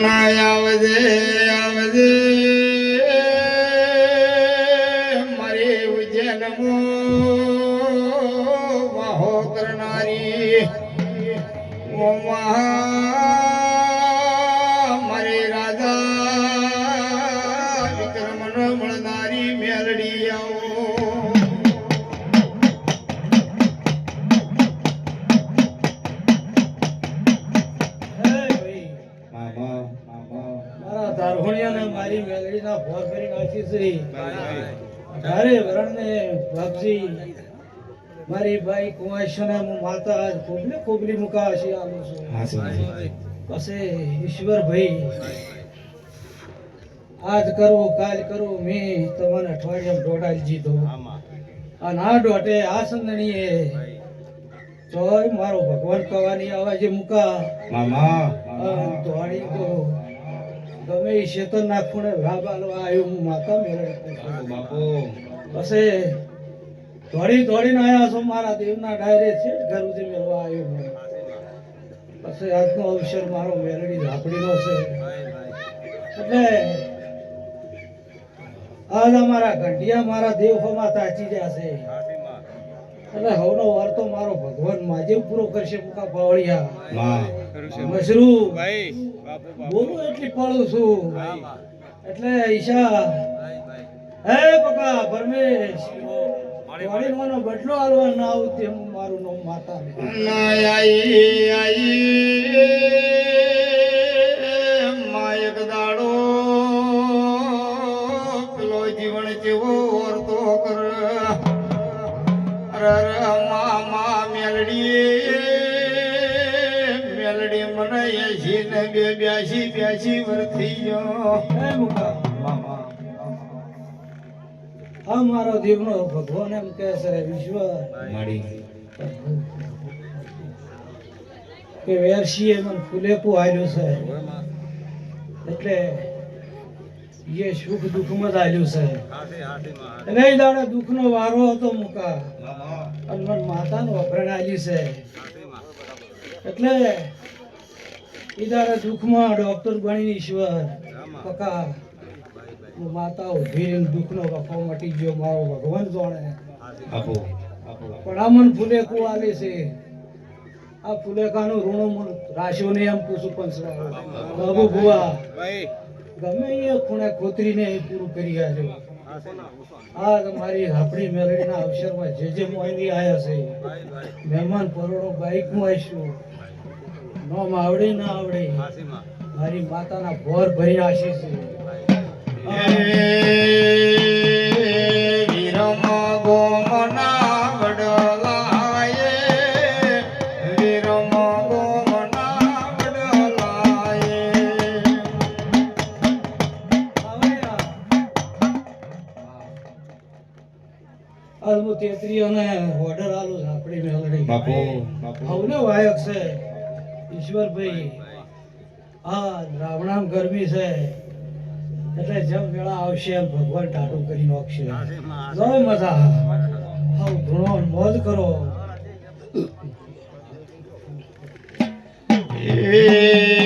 આવજે આવજે મારી ઉજ્જૈન વાહો કરનારી મારી રાજા વિક્રમનો મળનારી મેલડી આવો મારી મેલડી ના ભોર કરી નાખી છે તારે વરણને બાપજી મારી ભાઈ કુંવાશને હું માતા કોબલી મુકા છે આલું છું પછી ઈશ્વર ભાઈ આજ કરો કાલ કરો મેં તમને અઠવાડિયામાં દોડાવી દીધો અને આ દોટે આ સંદણીએ જોય મારો ભગવાન કવાની આવાજે મુકા મામા દોડી તો ગમે એ શેતન ના ખૂણે લાભ આલવા આવ્યો હું માતા મેળવી બાપુ પછી દોડીને આવ્યા છો મારા દેવના ડાયરે છે ઘર સુધી મેળવા આવ્યો હું પછી આજનો અવસર મારો મેલડી ઝાપડીનો છે એટલે આજ અમારા ઘંટિયા મારા દેવ હોમાં તાચી રહ્યા છે એટલે હવનો વાર તો મારો ભગવાન માજે પૂરો કરશે મુકા પાવળિયા મશરૂ બોલું એટલી પડું છું એટલે ઈશા હે પકા પરમેશ વાળી માનો બદલો આલવા ના આવતી હું મારું નામ માતા માયક દાડો પેલો જીવન જેવો વર્તો કર મામા મેલડી મને 80 ને 82 વર્ષ થઈ ગયો હે મુકા મામા આ મારો દેવનો ભગવાન એમ કહે છે ઈશ્વર કે વેરશીએ મને ફૂલેકું આલ્યું છે એટલે એ સુખ દુઃખમાં જ આલ્યું છે એટલે એ દાડે દુઃખનો વારો હતો મુકા અને મને માતાનું અભરણ આલ્યું છે એટલે એ દાડે દુઃખમાં ડોક્ટર બની ઈશ્વર પકા માતા ઉભી રહીને દુઃખનો વફો મટી ગયો મારો ભગવાન જાણે પણ આ મન ફૂલેકું આલે છે આ ફૂલેકાનું ઋણ રાશિઓ ને એમ પૂછું પણ બાબુ ભુવા ગમે એ ખૂણે ખોતરીને પૂરું કરી આજો આ તમારી આપણી મેલડીના અવસરમાં જે મોયની આયા છે મહેમાન પરોડો બાઈકમાં આવીશું નોમ આવડે ના આવડે મારી માતાના ભોર ભરીને આશી છે વીરમ ગોમના વડલાએ વીરમ ગોમના વડલાએ આલમુ તેત્રીઓને ઓર્ડર આલું છે આપણી મેલડી બાપુ હવને વાયક છે ઈશ્વરભાઈ આ રાવણામ ગરમી છે એટલે જેમ વેળા આવશે એમ ભગવાન ટાટું કરી નાખશે જય મજા હાવ ઘણો મોજ કરો એ